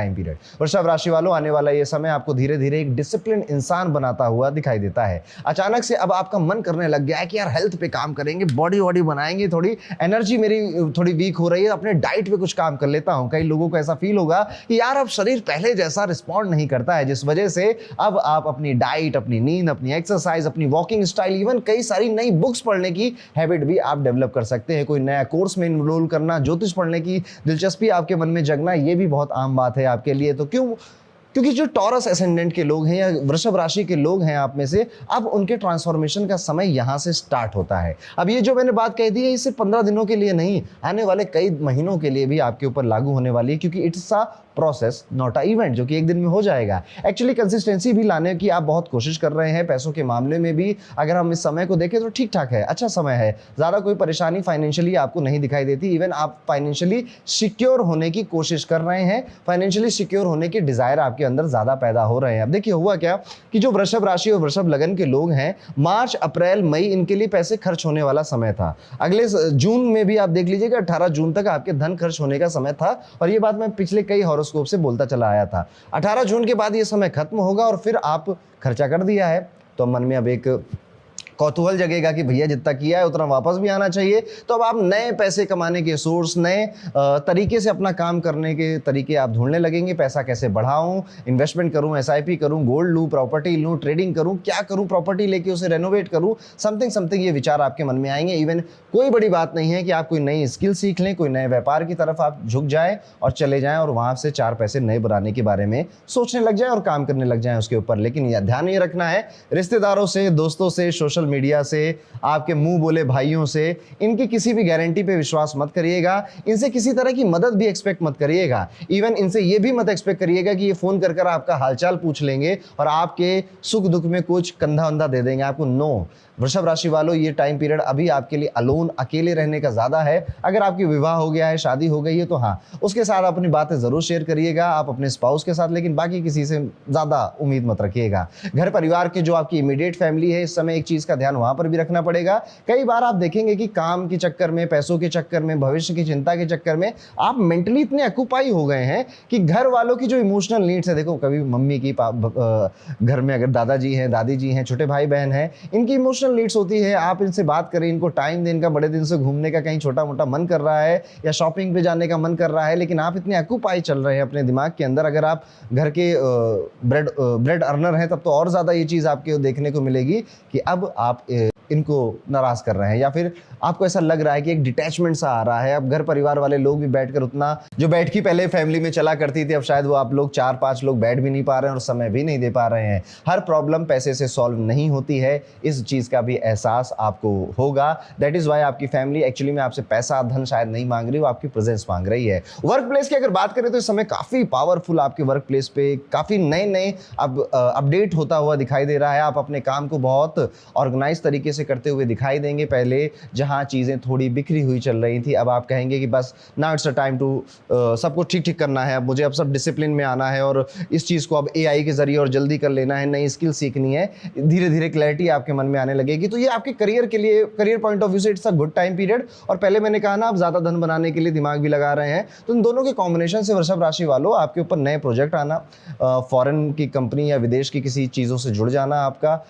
Time period. वृषभ राशि वालों, आने वाला ये समय आपको धीरे धीरे एक डिसिप्लिन इंसान बनाता हुआ दिखाई देता है। अचानक से अब आपका मन करने लग गया है कि यार हेल्थ पे काम करेंगे, बॉडी वॉडी बनाएंगे, थोड़ी एनर्जी मेरी थोड़ी वीक हो रही है, अपने डाइट पे कुछ काम कर लेता हूं। कई लोगों को ऐसा फील होगा कि यार अब शरीर पहले जैसा रिस्पॉन्ड नहीं करता है, जिस वजह से अब आप अपनी डाइट, अपनी नींद, अपनी एक्सरसाइज, अपनी वॉकिंग स्टाइल, इवन कई सारी नई बुक्स पढ़ने की हैबिट भी आप डेवलप कर सकते हैं। कोई नया कोर्स में इनरोल करना, ज्योतिष पढ़ने की दिलचस्पी आपके मन में जगना, ये भी बहुत आम बात है आपके लिए। तो क्योंकि जो टॉरस एसेंडेंट के लोग हैं या वृषभ राशि के लोग हैं आप में से, अब उनके ट्रांसफॉर्मेशन का समय यहां से स्टार्ट होता है। अब ये जो मैंने बात कह दी है, इसे 15 दिनों के लिए नहीं, आने वाले कई महीनों के लिए भी आपके ऊपर लागू होने वाली है, क्योंकि it's a process not a event, जो कि एक दिन में हो जाएगा। एक्चुअली कंसिस्टेंसी भी लाने की आप बहुत कोशिश कर रहे हैं। पैसों के मामले में भी अगर हम इस समय को देखें तो ठीक ठाक है, अच्छा समय है, ज़्यादा कोई परेशानी फाइनेंशियली आपको नहीं दिखाई देती। इवन आप फाइनेंशियली सिक्योर होने की कोशिश कर रहे हैं, फाइनेंशियली सिक्योर होने के डिजायर आपके अंदर ज़्यादा पैदा हो रहे हैं। अब देखिए हुआ क्या कि जो वृषभ राशि और वृषभ लगन के लोग हैं, मार्च, अप्रैल, मई इनके लिए पैसे खर्च होने वाला समय था। अगले जून में भी आप देख लीजिएगा 18 जून तक आपके धन खर्च होने का समय था, और ये बात मैं पिछले कई हॉरोस्कोप से बोलता चला आया था। 18 जून के बाद ये समय खत्म होगा और फिर आप खर्चा कर दिया है, तो मन में अब एक कौतूहल जगेगा कि भैया जितना किया है उतना वापस भी आना चाहिए। तो अब आप नए पैसे कमाने के सोर्स, नए तरीके से अपना काम करने के तरीके आप ढूंढने लगेंगे। पैसा कैसे बढ़ाऊं, इन्वेस्टमेंट करूं, एसआईपी करूं, गोल्ड लूं, प्रॉपर्टी लूं, ट्रेडिंग करूं, क्या करूं, प्रॉपर्टी लेके उसे रेनोवेट करूं, समथिंग ये विचार आपके मन में आएंगे। इवन कोई बड़ी बात नहीं है कि आप कोई नई स्किल सीख लें, कोई नए व्यापार की तरफ आप झुक जाएं और चले जाएं और वहां से 4 पैसे नए बनाने के बारे में सोचने लग जाएं और काम करने लग जाएं उसके ऊपर। लेकिन यह ध्यान ये रखना है, रिश्तेदारों से, दोस्तों से, सोशल मीडिया से, आपके मुंह बोले भाइयों से, इनकी किसी भी गारंटी पे विश्वास मत करिएगा। इनसे किसी तरह की मदद भी एक्सपेक्ट मत करिएगा। इवन इनसे ये भी मत एक्सपेक्ट करिएगा कि ये फोन कर आपका हालचाल पूछ लेंगे और आपके सुख दुख में कुछ कंधा वंधा दे देंगे आपको। नो, वृषभ राशि वालों, ये टाइम पीरियड अभी आपके लिए अलोन, अकेले रहने का ज्यादा है। अगर आपकी विवाह हो गया है, शादी हो गई है, तो हाँ, उसके साथ अपनी बातें जरूर शेयर करिएगा, आप अपने स्पाउस के साथ, लेकिन बाकी किसी से ज्यादा उम्मीद मत रखिएगा। घर परिवार के जो आपकी इमीडिएट फैमिली है, इस समय एक चीज का ध्यान वहां पर भी रखना पड़ेगा। कई बार आप देखेंगे कि काम के चक्कर में, पैसों के चक्कर में, भविष्य की चिंता के चक्कर में आप मेंटली इतने ऑक्यूपाई हो गए हैं कि घर वालों की जो इमोशनल नीड्स है, देखो कभी मम्मी की, घर में अगर दादाजी हैं, दादी जी हैं, छोटे भाई बहन हैं, इनकी इमोशनल नीड्स होती है। आप इनसे बात करें, इनको टाइम दें, इनका बड़े दिन से घूमने का कहीं छोटा मोटा मन कर रहा है या शॉपिंग पे जाने का मन कर रहा है, लेकिन आप इतने ऑक्यूपाई चल रहे हैं अपने दिमाग के अंदर। अगर आप घर के ब्रेड अर्नर हैं तब तो और ज़्यादा ये चीज़ आपके देखने को मिलेगी कि अब आप इनको नाराज़ कर रहे हैं, या फिर आपको ऐसा लग रहा है कि एक डिटैचमेंट सा आ रहा है। अब घर परिवार वाले लोग भी बैठकर उतना, जो बैठकी पहले फैमिली में चला करती थी, अब शायद वो आप लोग 4-5 लोग बैठ भी नहीं पा रहे हैं और समय भी नहीं दे पा रहे हैं। हर प्रॉब्लम पैसे से सॉल्व नहीं होती है, इस चीज़ का भी एहसास आपको होगा। दैट इज़ वाई आपकी फैमिली एक्चुअली में आपसे पैसा, धन शायद नहीं मांग रही, वो आपकी प्रेजेंस मांग रही है। वर्क प्लेस की अगर बात करें तो इस समय काफ़ी पावरफुल आपके वर्क प्लेस पे काफ़ी नए अब अपडेट होता हुआ दिखाई दे रहा है। आप अपने काम को बहुत ऑर्गेनाइज तरीके से करते हुए दिखाई देंगे। पहले जहां चीजें थोड़ी बिखरी हुई चल रही थी, अब आप कहेंगे कि बस now it's a time to सबको ठीक करना है, अब मुझे अब सब डिसिप्लिन में आना है और इस चीज को अब एआई के जरिए और जल्दी कर लेना है, नई स्किल सीखनी है। धीरे धीरे क्लैरिटी आपके मन में आने लगेगी। तो ये आपके करियर के लिए, करियर पॉइंट ऑफ व्यू से it's a good time period. और पहले मैंने कहा ना, आप ज्यादा धन बनाने के लिए दिमाग भी लगा रहे हैं, तो इन दोनों के कॉम्बिनेशन से वृषभ राशि वालों आपके ऊपर नए प्रोजेक्ट आना, फॉरेन की कंपनी या विदेश की किसी चीज़ों से जुड़ जाना, आपका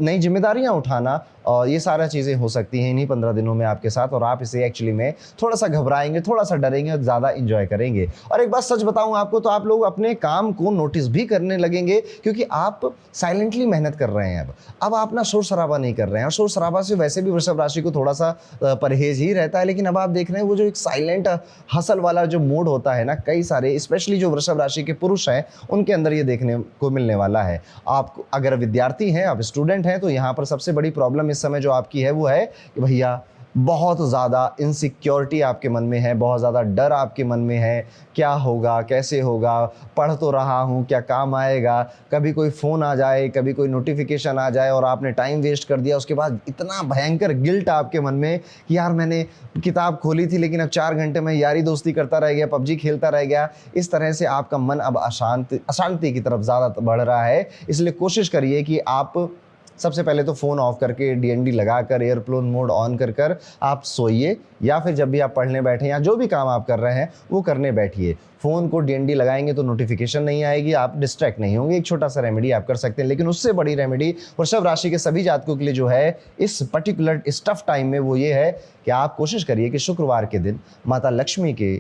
नई जिम्मेदारियां उठाना, और ये सारा चीज़ें हो सकती हैं इन्हीं 15 दिनों में आपके साथ। और आप इसे एक्चुअली में थोड़ा सा घबराएंगे, थोड़ा सा डरेंगे और ज़्यादा इंजॉय करेंगे। और एक बात सच बताऊं आपको, तो आप लोग अपने काम को नोटिस भी करने लगेंगे, क्योंकि आप साइलेंटली मेहनत कर रहे हैं। अब आप ना शोर शराबा नहीं कर रहे हैं, और शोर शराबा से वैसे भी वृषभ राशि को थोड़ा सा परहेज ही रहता है। लेकिन अब आप देख रहे हैं वो जो एक साइलेंट हसल वाला जो मोड होता है ना, कई सारे स्पेशली जो वृषभ राशि के पुरुष हैं उनके अंदर ये देखने को मिलने वाला है। आप अगर विद्यार्थी हैं, आप स्टूडेंट हैं, तो यहाँ पर सबसे बड़ी प्रॉब्लम इस समय जो आपकी है वो है कि भैया बहुत ज़्यादा इनसिक्योरिटी आपके मन में है, बहुत ज़्यादा डर आपके मन में है। क्या होगा, कैसे होगा, पढ़ तो रहा हूँ, क्या काम आएगा, कभी कोई फ़ोन आ जाए, कभी कोई नोटिफिकेशन आ जाए और आपने टाइम वेस्ट कर दिया, उसके बाद इतना भयंकर गिल्ट आपके मन में कि यार मैंने किताब खोली थी लेकिन अब 4 घंटे में यारी दोस्ती करता रह गया, पबजी खेलता रह गया। इस तरह से आपका मन अब अशांति की तरफ ज़्यादा बढ़ रहा है। इसलिए कोशिश करिए कि आप सबसे पहले तो फ़ोन ऑफ करके डीएनडी लगाकर एयरप्लेन मोड ऑन कर कर आप सोइए, या फिर जब भी आप पढ़ने बैठे या जो भी काम आप कर रहे हैं वो करने बैठिए। फ़ोन को डीएनडी लगाएंगे तो नोटिफिकेशन नहीं आएगी, आप डिस्ट्रैक्ट नहीं होंगे। एक छोटा सा रेमेडी आप कर सकते हैं। लेकिन उससे बड़ी रेमेडी वृषभ राशि के सभी जातकों के लिए जो है इस पर्टिकुलर इस टफ टाइम में, वो ये है कि आप कोशिश करिए कि शुक्रवार के दिन माता लक्ष्मी के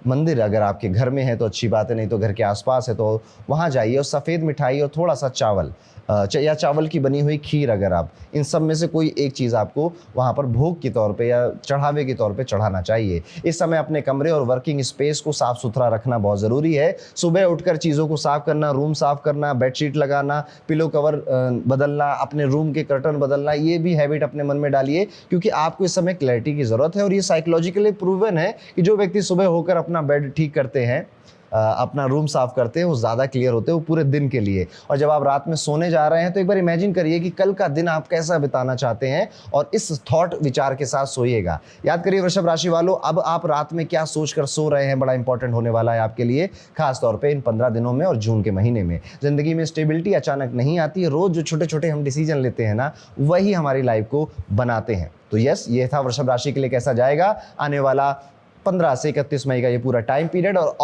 मंदिर अगर आपके घर में है तो अच्छी बात है, नहीं तो घर के आसपास है तो वहाँ जाइए और सफ़ेद मिठाई और थोड़ा सा चावल या चावल की बनी हुई खीर, अगर आप इन सब में से कोई एक चीज़ आपको वहाँ पर भोग के तौर पे या चढ़ावे के तौर पे चढ़ाना चाहिए। इस समय अपने कमरे और वर्किंग स्पेस को साफ़ सुथरा रखना बहुत ज़रूरी है। सुबह उठकर चीज़ों को साफ़ करना, रूम साफ़ करना, बेडशीट लगाना, पिलो कवर बदलना, अपने रूम के कर्टन बदलना, ये भी हैबिट अपने मन में डालिए, क्योंकि आपको इस समय क्लैरिटी की ज़रूरत है। और ये साइकोलॉजिकली प्रूवन है कि जो व्यक्ति सुबह होकर अपना बेड ठीक करते हैं, अपना रूम साफ करते हैं, वो ज़्यादा क्लियर होते हैं, वो पूरे दिन के लिए। और जब आप रात में सोने जा रहे हैं तो एक बार इमेजिन करिए कि कल का दिन आप कैसा बिताना चाहते हैं और इस थॉट विचार के साथ सोइएगा। याद करिए वृषभ राशि वालों, अब आप रात में क्या सोचकर सो रहे हैं बड़ा इंपॉर्टेंट होने वाला है आपके लिए, खास तौर पे इन 15 दिनों में और जून के महीने में। जिंदगी में स्टेबिलिटी अचानक नहीं आती है, रोज जो छोटे छोटे हम डिसीजन लेते हैं ना, वही हमारी लाइफ को बनाते हैं। तो यस, ये था वृषभ राशि के लिए कैसा जाएगा आने वाला 15 से 31 मई का ये पूरा टाइम पीरियड। और